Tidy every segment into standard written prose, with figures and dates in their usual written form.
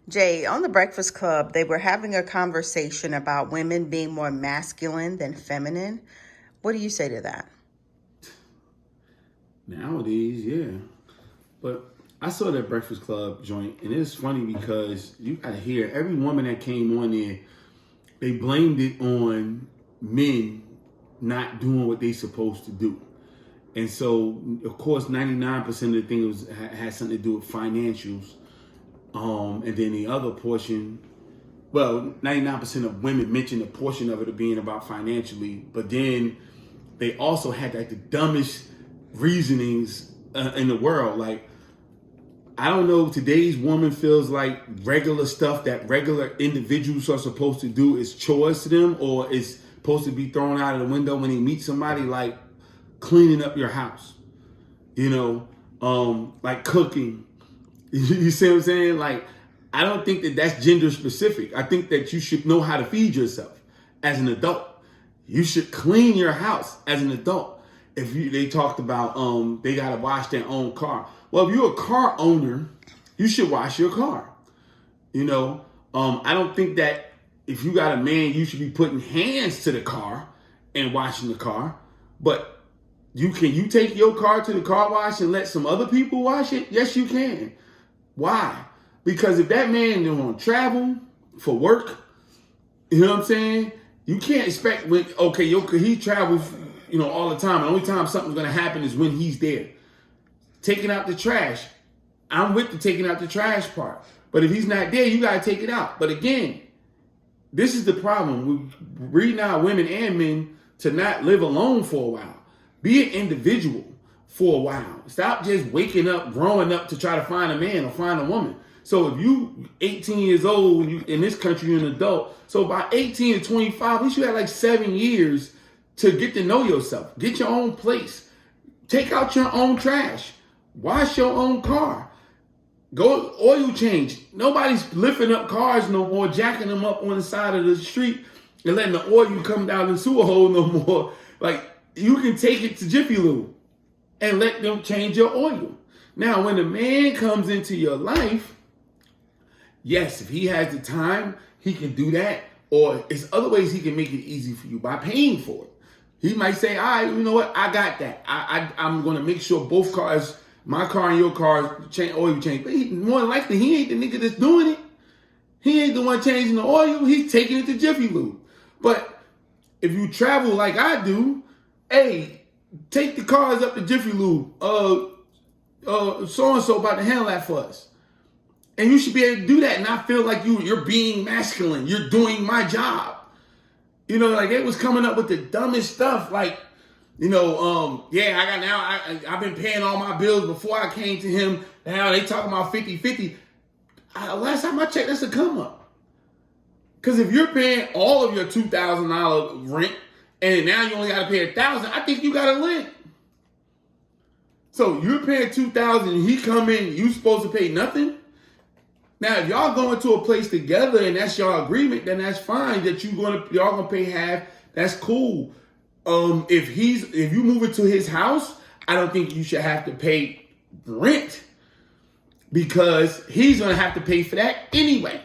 Jay, on the Breakfast Club, they were having a conversation about women being more masculine than feminine. What do you say to that? Nowadays, yeah. But I saw that Breakfast Club joint, and it's funny because you gotta hear every woman that came on there, they blamed it on men not doing what they supposed to do. And so, of course, 99% of the thing had something to do with financials. And then the other portion, well, 99% of women mentioned a portion of it being about financially, but then they also had like the dumbest reasonings in the world. Like, I don't know, today's woman feels like regular stuff that regular individuals are supposed to do is chores to them, or is supposed to be thrown out of the window when they meet somebody, like cleaning up your house, like cooking. You see what I'm saying? Like, I don't think that that's gender specific. I think that you should know how to feed yourself as an adult. You should clean your house as an adult. They talked about they gotta wash their own car. Well, if you're a car owner, you should wash your car. I don't think that if you got a man, you should be putting hands to the car and washing the car. But you take your car to the car wash and let some other people wash it? Yes, you can. Why? Because if that man is on travel for work, you know what I'm saying? You can't expect he travels, all the time. The only time something's gonna happen is when he's there. Taking out the trash. I'm with the taking out the trash part. But if he's not there, you gotta take it out. But again, this is the problem. We reading our women and men to not live alone for a while. Be an individual for a while. Stop just waking up, growing up to try to find a man or find a woman. So if you 18 years old, in this country, you're an adult. So by 18 to 25, at least you had like 7 years to get to know yourself. Get your own place. Take out your own trash. Wash your own car. Go oil change. Nobody's lifting up cars no more, jacking them up on the side of the street and letting the oil come down the sewer hole no more. Like, you can take it to Jiffy Lube and let them change your oil. Now, when a man comes into your life, yes, if he has the time, he can do that. Or it's other ways he can make it easy for you by paying for it. He might say, all right, you know what? I got that. I'm going to make sure both cars, my car and your car, oil change. But more than likely, he ain't the nigga that's doing it. He ain't the one changing the oil. He's taking it to Jiffy Lube. But if you travel like I do, hey, take the cars up to Jiffy Lube. So-and-so about to handle that for us. And you should be able to do that and not feel like you're being masculine. You're doing my job. Like they was coming up with the dumbest stuff. Like, I've been paying all my bills before I came to him. Now they talking about 50-50. Last time I checked, that's a come up. Because if you're paying all of your $2,000 rent and now you only got to pay $1,000, I think you got to lend. So you're paying $2,000 and he come in, you supposed to pay nothing? Now, if y'all going to a place together and that's your agreement, then that's fine. That y'all gonna pay half. That's cool. If you move into his house, I don't think you should have to pay rent because he's gonna have to pay for that anyway.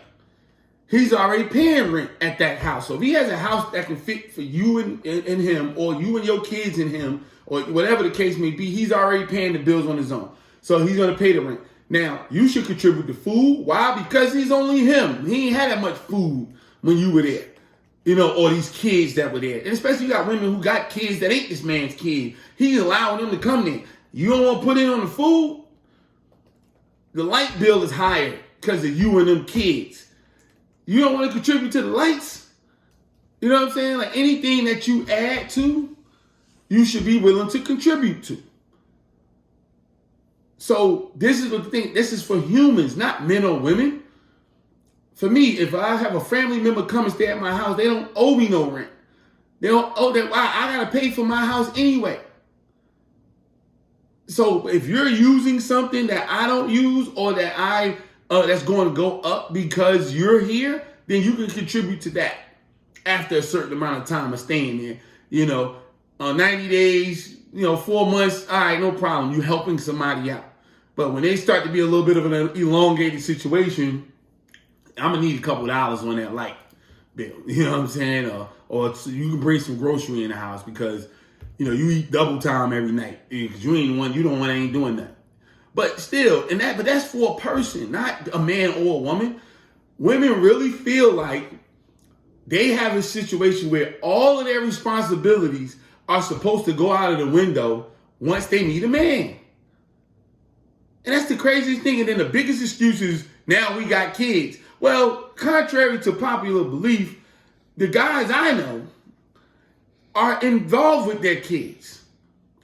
He's already paying rent at that house. So if he has a house that can fit for you and him, or you and your kids and him, or whatever the case may be, he's already paying the bills on his own. So he's gonna pay the rent. Now, you should contribute to food. Why? Because he's only him. He ain't had that much food when you were there. Or these kids that were there. And especially you got women who got kids that ain't this man's kid. He's allowing them to come there. You don't want to put in on the food? The light bill is higher because of you and them kids. You don't want to contribute to the lights? You know what I'm saying? Like anything that you add to, you should be willing to contribute to. So this is what the thing, this is for humans, not men or women. For me, if I have a family member come and stay at my house, they don't owe me no rent. They don't owe that. I gotta pay for my house anyway. So if you're using something that I don't use or that that's going to go up because you're here, then you can contribute to that after a certain amount of time of staying there. 90 days, 4 months, all right, no problem. You're helping somebody out. But when they start to be a little bit of an elongated situation, I'm gonna need a couple dollars on that light bill. You know what I'm saying? Or so you can bring some grocery in the house because you eat double time every night because you don't want ain't doing that. But still, but that's for a person, not a man or a woman. Women really feel like they have a situation where all of their responsibilities are supposed to go out of the window once they meet a man. And that's the craziest thing. And then the biggest excuse is, now we got kids. Well, contrary to popular belief, the guys I know are involved with their kids,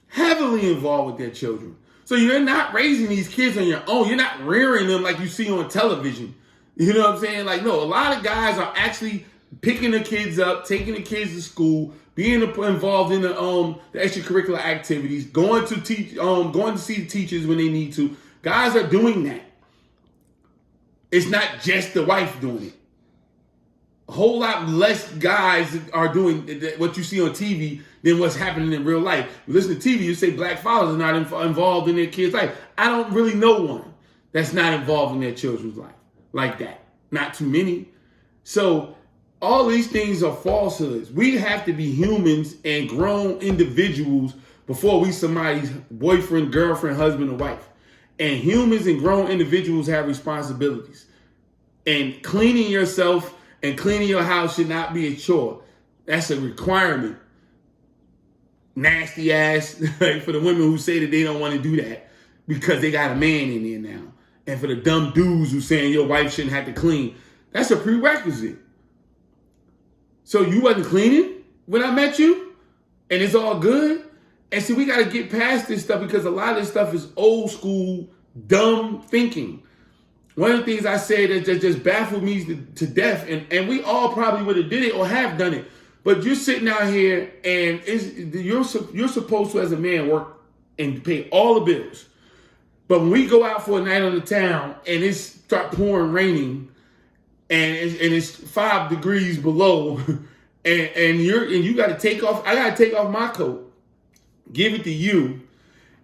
heavily involved with their children. So you're not raising these kids on your own. You're not rearing them like you see on television. You know what I'm saying? Like, no, a lot of guys are actually picking the kids up, taking the kids to school, being involved in the extracurricular activities, going to see the teachers when they need to. Guys are doing that. It's not just the wife doing it. A whole lot less guys are doing what you see on TV than what's happening in real life. You listen to TV, you say black fathers are not involved in their kids' life. I don't really know one that's not involved in their children's life like that. Not too many. So all these things are falsehoods. We have to be humans and grown individuals before we somebody's boyfriend, girlfriend, husband, or wife. And humans and grown individuals have responsibilities. And cleaning yourself and cleaning your house should not be a chore. That's a requirement. Nasty ass for the women who say that they don't want to do that because they got a man in there now. And for the dumb dudes who saying your wife shouldn't have to clean, that's a prerequisite. So you wasn't cleaning when I met you? And it's all good? And see, we got to get past this stuff because a lot of this stuff is old school, dumb thinking. One of the things I say that just baffled me to death, and we all probably would have did it or have done it, but you're sitting out here and you're supposed to, as a man, work and pay all the bills. But when we go out for a night on the town and it start pouring, raining, and it's 5 degrees below, and you got to take off. I got to take off my coat, give it to you,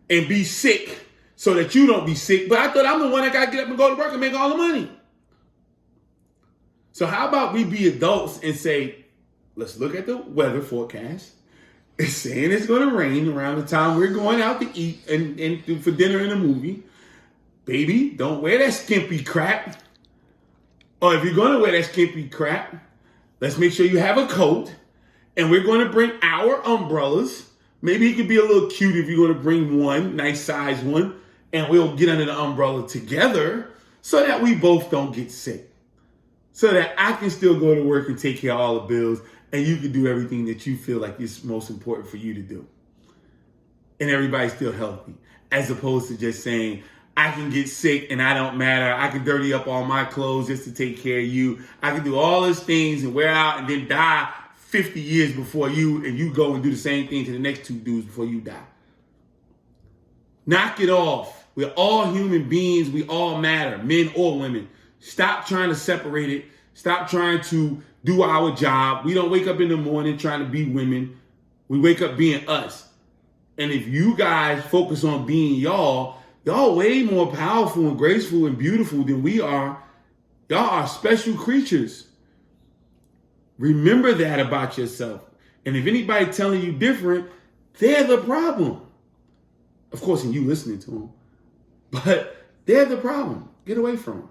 and be sick so that you don't be sick. But I thought I'm the one that got to get up and go to work and make all the money. So how about we be adults and say, let's look at the weather forecast. It's saying it's going to rain around the time we're going out to eat and for dinner and a movie. Baby, don't wear that skimpy crap. Or if you're going to wear that skimpy crap, let's make sure you have a coat. And we're going to bring our umbrellas. Maybe it could be a little cute if you're going to bring one, nice size one. And we'll get under the umbrella together so that we both don't get sick. So that I can still go to work and take care of all the bills. And you can do everything that you feel like is most important for you to do. And everybody's still healthy. As opposed to just saying, I can get sick and I don't matter. I can dirty up all my clothes just to take care of you. I can do all those things and wear out and then die 50 years before you, and you go and do the same thing to the next 2 dudes before you die. Knock it off. We're all human beings. We all matter, men or women. Stop trying to separate it. Stop trying to do our job. We don't wake up in the morning trying to be women. We wake up being us. And if you guys focus on being y'all way more powerful and graceful and beautiful than we are. Y'all are special creatures. Remember that about yourself. And if anybody telling you different, they're the problem. Of course, and you listening to them. But they're the problem. Get away from them.